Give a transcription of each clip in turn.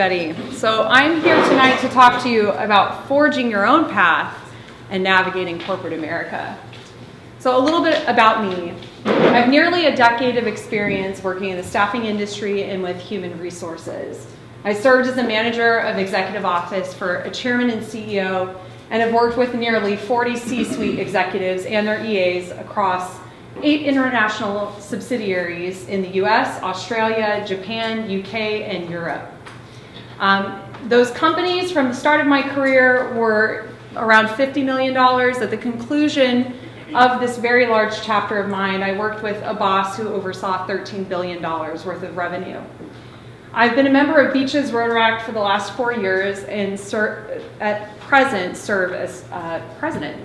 everybody. So I'm here tonight to talk to you about forging your own path and navigating corporate America. So a little bit about me. I have nearly a decade of experience working in the staffing industry and with human resources. I served as a manager of executive office for a chairman and CEO, and have worked with nearly 40 C-suite executives and their EAs across 8 international subsidiaries in the US, Australia, Japan, UK, and Europe. Those companies from the start of my career were around $50 million. At the conclusion of this very large chapter of mine, I worked with a boss who oversaw $13 billion worth of revenue. I've been a member of Beach's Rotaract for the last 4 years and at present serve as president.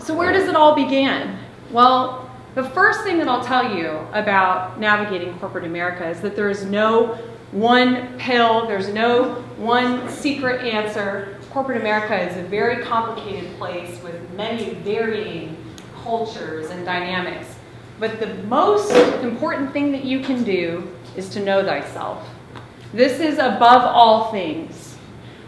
So where does it all begin? Well, the first thing that I'll tell you about navigating corporate America is that there is no one pill, there's no one secret answer. Corporate America is a very complicated place with many varying cultures and dynamics. But the most important thing that you can do is to know thyself. This is above all things.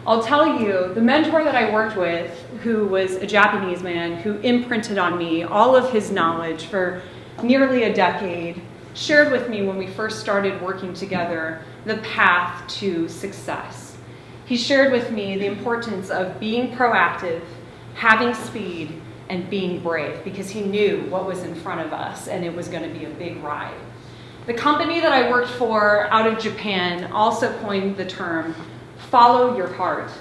I'll tell you, the mentor that I worked with, who was a Japanese man who imprinted on me all of his knowledge for nearly a decade, shared with me when we first started working together the path to success. He shared with me the importance of being proactive, having speed, and being brave, because he knew what was in front of us and it was going to be a big ride. The company that I worked for out of Japan also coined the term, follow your heart.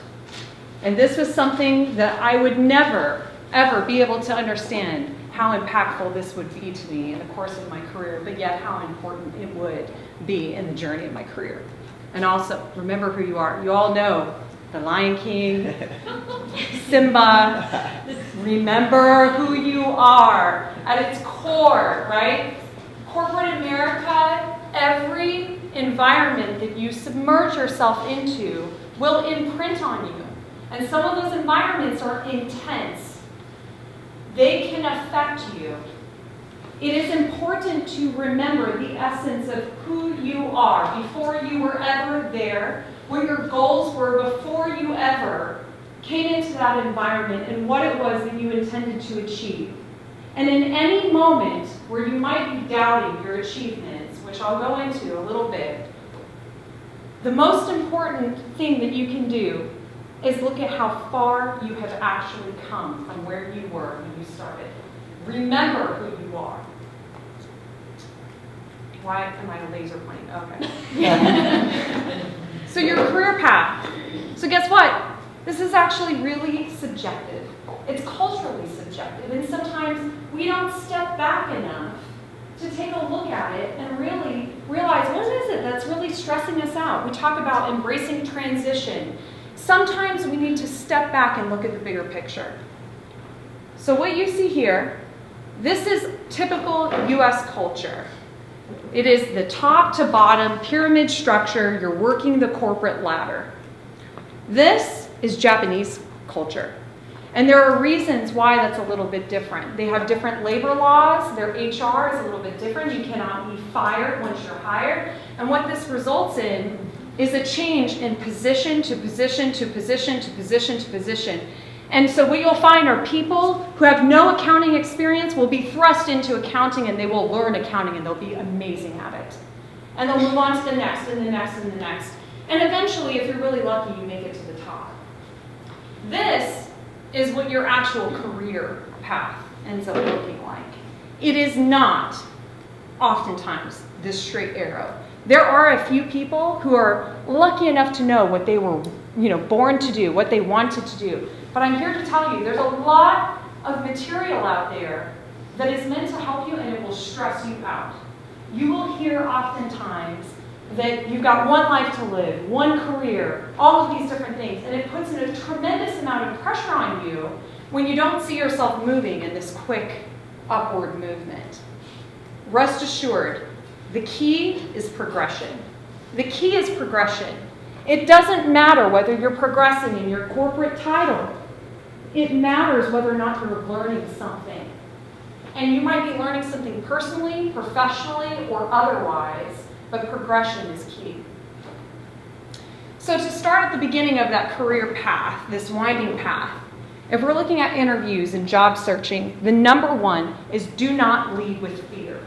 And this was something that I would never, ever be able to understand how impactful this would be to me in the course of my career, but yet how important it would be in the journey of my career. And also, remember who you are. You all know the Lion King, Simba. Remember who you are at its core, right? Corporate America, every environment that you submerge yourself into will imprint on you. And some of those environments are intense. They can affect you. It is important to remember the essence of who you are before you were ever there, what your goals were before you ever came into that environment, and what it was that you intended to achieve. And in any moment where you might be doubting your achievements, which I'll go into a little bit, the most important thing that you can do is look at how far you have actually come from where you were when you started. Remember who you are. Why am I laser pointing? Okay. So your career path. So guess what? This is actually really subjective. It's culturally subjective, and sometimes we don't step back enough to take a look at it and really realize, what is it that's really stressing us out? We talk about embracing transition. Sometimes we need to step back and look at the bigger picture. So what you see here, this is typical US culture. It is the top to bottom pyramid structure. You're working the corporate ladder. This is Japanese culture. And there are reasons why that's a little bit different. They have different labor laws. Their HR is a little bit different. You cannot be fired once you're hired. And what this results in is a change in position to position to position to position to position. And so what you'll find are people who have no accounting experience will be thrust into accounting, and they will learn accounting, and they'll be amazing at it. And they'll move on to the next and the next and the next. And eventually, if you're really lucky, you make it to the top. This is what your actual career path ends up looking like. It is not oftentimes this straight arrow. There are a few people who are lucky enough to know what they were, born to do, what they wanted to do. But I'm here to tell you, there's a lot of material out there that is meant to help you, and it will stress you out. You will hear oftentimes that you've got one life to live, one career, all of these different things, and it puts in a tremendous amount of pressure on you when you don't see yourself moving in this quick upward movement. Rest assured, the key is progression. The key is progression. It doesn't matter whether you're progressing in your corporate title. It matters whether or not you're learning something. And you might be learning something personally, professionally, or otherwise but progression is key. So to start at the beginning of that career path, this winding path, if we're looking at interviews and job searching, the number one is do not lead with fear.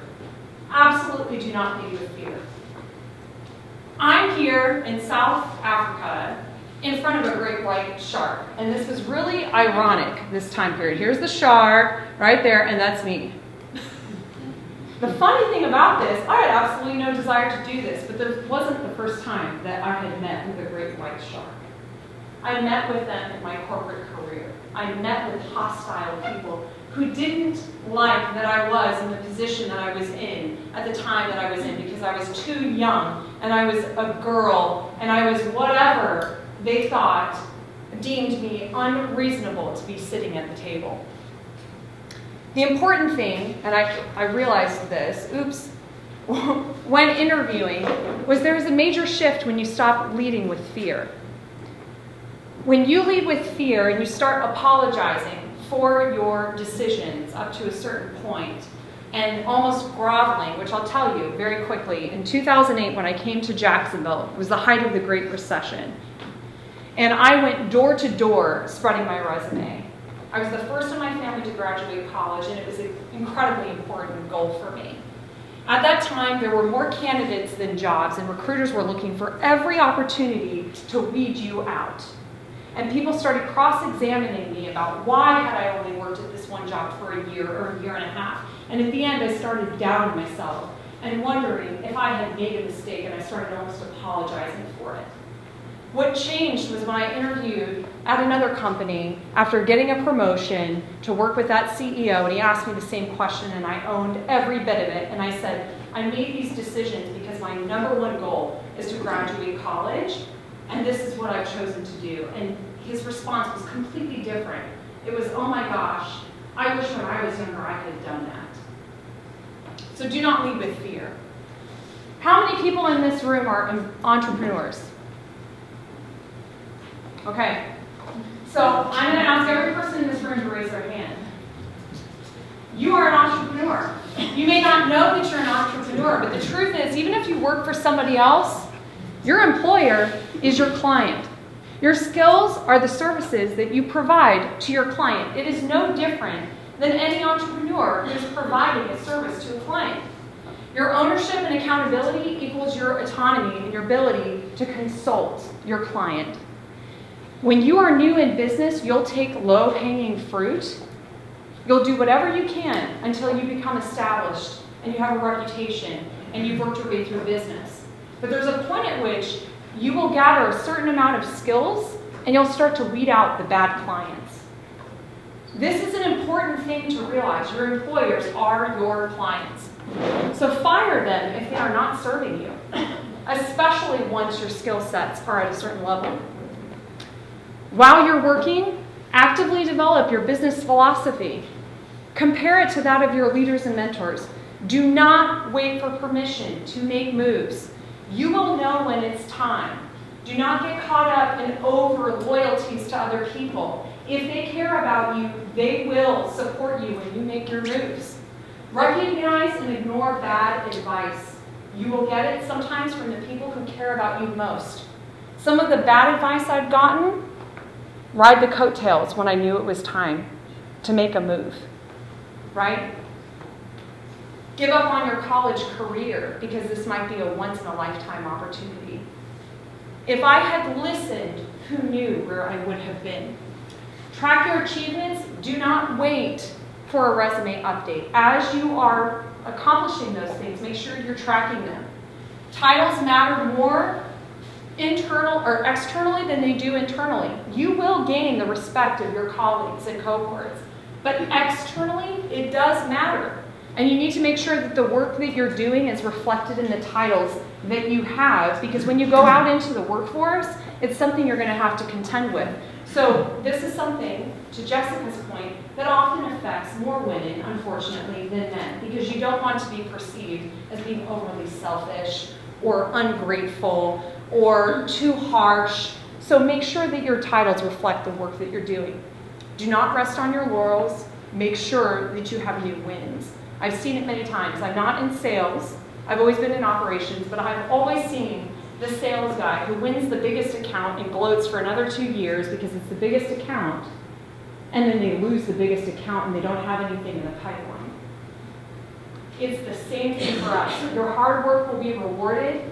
Absolutely do not lead with fear. I'm here in South Africa in front of a great white shark, and this was really ironic this time period. Here's the shark right there, and that's me. The funny thing about this, I had absolutely no desire to do this, but this wasn't the first time that I had met with a great white shark. I met with them in my corporate career. I met with hostile people who didn't like that I was in the position that I was in at the time that I was in because I was too young and I was a girl and I was whatever they thought deemed me unreasonable to be sitting at the table. The important thing, and I realized this, when interviewing, was there was a major shift when you stop leading with fear. When you lead with fear and you start apologizing for your decisions up to a certain point and almost groveling, which I'll tell you very quickly, in 2008 when I came to Jacksonville, it was the height of the Great Recession, and I went door to door spreading my resume. I was the first in my family to graduate college, and it was an incredibly important goal for me. At that time, there were more candidates than jobs, and recruiters were looking for every opportunity to weed you out. And people started cross-examining me about why had I only worked at this one job for a year or a year and a half. And at the end, I started doubting myself and wondering if I had made a mistake, and I started almost apologizing for it. What changed was when I interviewed at another company after getting a promotion to work with that CEO, and he asked me the same question, and I owned every bit of it. And I said, I made these decisions because my number one goal is to graduate college, and this is what I've chosen to do. And his response was completely different. It was, oh my gosh, I wish when I was younger I could have done that. So do not lead with fear. How many people in this room are entrepreneurs? Okay, so I'm going to ask every person in this room to raise their hand. You are an entrepreneur. You may not know that you're an entrepreneur, but the truth is, even if you work for somebody else, your employer is your client. Your skills are the services that you provide to your client. It is no different than any entrepreneur who's providing a service to a client. Your ownership and accountability equals your autonomy and your ability to consult your client. When you are new in business, you'll take low-hanging fruit. You'll do whatever you can until you become established and you have a reputation and you've worked your way through business. But there's a point at which you will gather a certain amount of skills and you'll start to weed out the bad clients. This is an important thing to realize. Your employers are your clients. So fire them if they are not serving you, especially once your skill sets are at a certain level. While you're working, actively develop your business philosophy. Compare it to that of your leaders and mentors. Do not wait for permission to make moves. You will know when it's time. Do not get caught up in over loyalties to other people. If they care about you, they will support you when you make your moves. Recognize and ignore bad advice. You will get it sometimes from the people who care about you most. Some of the bad advice I've gotten, ride the coattails when I knew it was time to make a move, right? Give up on your college career because this might be a once-in-a-lifetime opportunity. If I had listened, who knew where I would have been? Track your achievements. Do not wait for a resume update. As you are accomplishing those things, make sure you're tracking them. Titles matter more internal or externally than they do internally. You will gain the respect of your colleagues and cohorts, but externally it does matter. And you need to make sure that the work that you're doing is reflected in the titles that you have, because when you go out into the workforce, it's something you're going to have to contend with. So this is something, to Jessica's point, that often affects more women, unfortunately, than men, because you don't want to be perceived as being overly selfish or ungrateful or too harsh. So make sure that your titles reflect the work that you're doing. Do not rest on your laurels. Make sure that you have new wins. I've seen it many times. I'm not in sales, I've always been in operations, but I've always seen the sales guy who wins the biggest account and gloats for another 2 years because it's the biggest account, and then they lose the biggest account and they don't have anything in the pipeline. It's the same thing for us. Your hard work will be rewarded,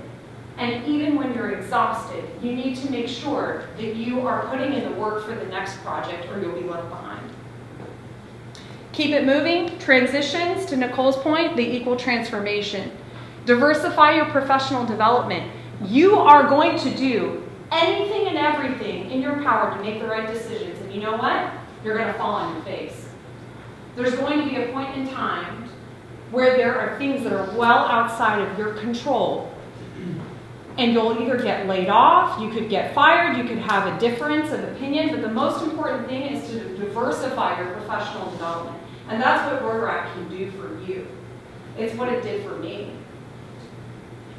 and even when you're exhausted, you need to make sure that you are putting in the work for the next project or you'll be left behind. Keep it moving. Transitions, to Nicole's point, they equal transformation. Diversify your professional development. You are going to do anything and everything in your power to make the right decisions. And you know what? You're going to fall on your face. There's going to be a point in time where there are things that are well outside of your control. And you'll either get laid off, you could get fired, you could have a difference of opinion, but the most important thing is to diversify your professional development. And that's what Rotaract can do for you. It's what it did for me.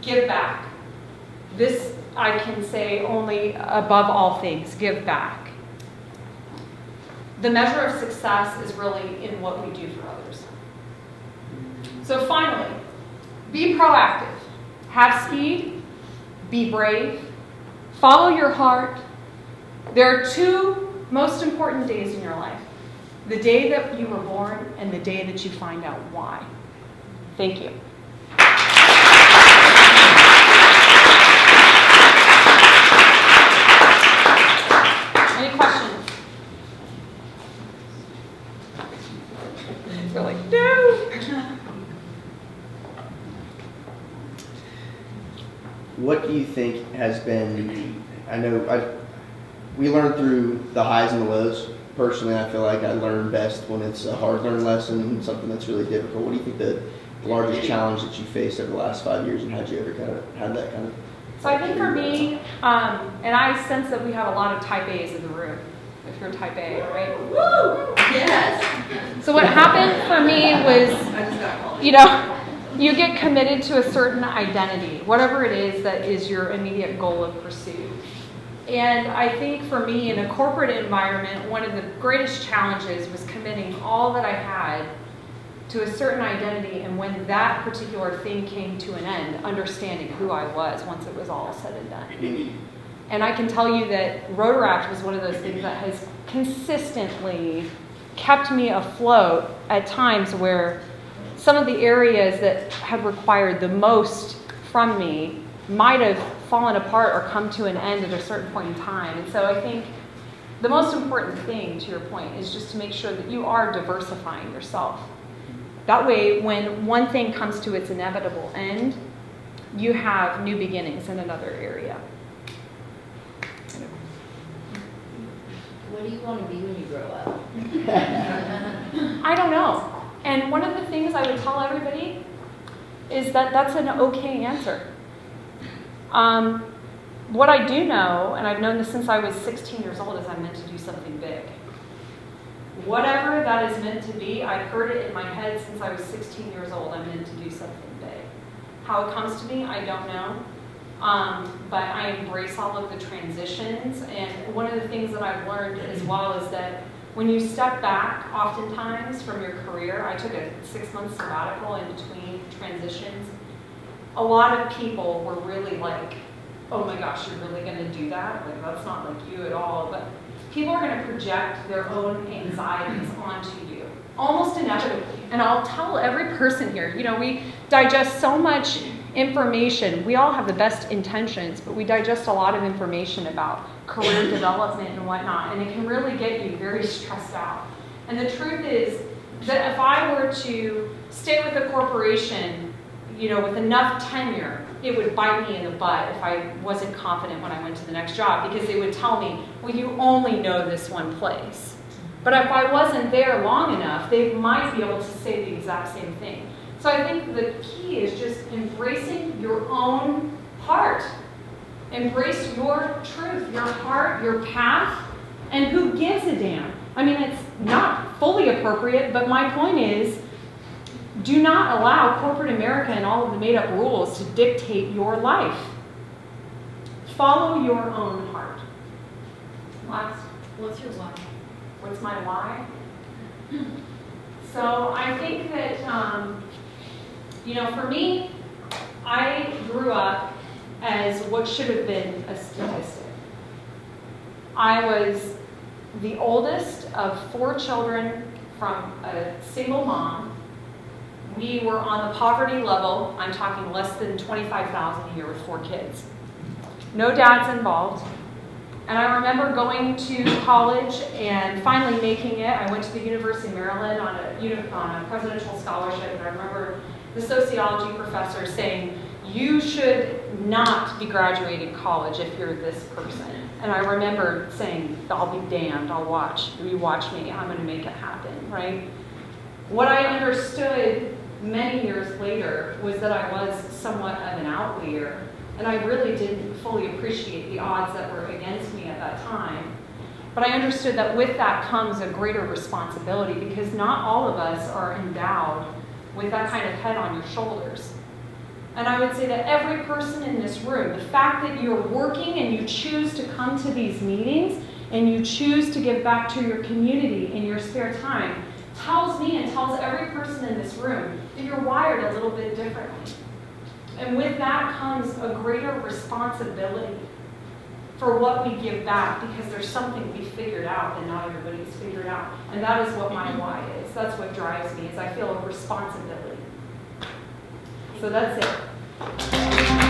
Give back. This, I can say only above all things, give back. The measure of success is really in what we do for others. So finally, be proactive. Have speed. Be brave. Follow your heart. There are 2 most important days in your life. The day that you were born and the day that you find out why. Thank you. Any questions? You're like, no. What do you think has been, we learn through the highs and the lows. Personally, I feel like I learn best when it's a hard learned lesson, something that's really difficult. What do you think the largest challenge that you faced over the last 5 years, and how'd you ever had that kind of? So I think for me, and I sense that we have a lot of type A's in the room, if you're type A, right? Woo! Yes! So what happened for me was, you get committed to a certain identity, whatever it is that is your immediate goal of pursuit. And I think for me, in a corporate environment, one of the greatest challenges was committing all that I had to a certain identity, and when that particular thing came to an end, understanding who I was once it was all said and done. And I can tell you that Rotaract was one of those things that has consistently kept me afloat at times where some of the areas that had required the most from me might have fallen apart or come to an end at a certain point in time. And so I think the most important thing, to your point, is just to make sure that you are diversifying yourself. That way, when one thing comes to its inevitable end, you have new beginnings in another area. What do you want to be when you grow up? I don't know. And one of the things I would tell everybody is that that's an okay answer. What I do know, and I've known this since I was 16 years old, is I'm meant to do something big. Whatever that is meant to be, I've heard it in my head since I was 16 years old, I'm meant to do something big. How it comes to me, I don't know. But I embrace all of the transitions. And one of the things that I've learned as well is that when you step back, oftentimes from your career, I took a 6-month sabbatical in between transitions. A lot of people were really like, oh my gosh, you're really going to do that? Like, that's not like you at all. But people are going to project their own anxieties onto you, almost inevitably. And I'll tell every person here, we digest so much information. We all have the best intentions, but we digest a lot of information about career development and whatnot, and it can really get you very stressed out. And the truth is that if I were to stay with a corporation, with enough tenure, it would bite me in the butt if I wasn't confident when I went to the next job, because they would tell me, well, you only know this one place. But if I wasn't there long enough, they might be able to say the exact same thing. So I think the key is just embracing your own heart. Embrace your truth, your heart, your path, and who gives a damn? I mean, it's not fully appropriate, but my point is, do not allow corporate America and all of the made-up rules to dictate your life. Follow your own heart. Last. What's your why? What's my why? So I think that, for me, I grew up as what should have been a statistic. I was the oldest of 4 children from a single mom. We were on the poverty level. I'm talking less than $25,000 a year with 4 kids. No dads involved. And I remember going to college and finally making it. I went to the University of Maryland on a presidential scholarship, and I remember the sociology professor saying, you should not be graduating college if you're this person. And I remember saying, I'll be damned, I'll watch. You watch me, I'm going to make it happen, right? What I understood many years later was that I was somewhat of an outlier, and I really didn't fully appreciate the odds that were against me at that time. But I understood that with that comes a greater responsibility, because not all of us are endowed with that kind of head on your shoulders. And I would say that every person in this room, the fact that you're working and you choose to come to these meetings and you choose to give back to your community in your spare time, tells me and tells every person in this room that you're wired a little bit differently. And with that comes a greater responsibility for what we give back, because there's something we figured out that not everybody's figured out. And that is what my why is. That's what drives me, is I feel a responsibility. So that's it.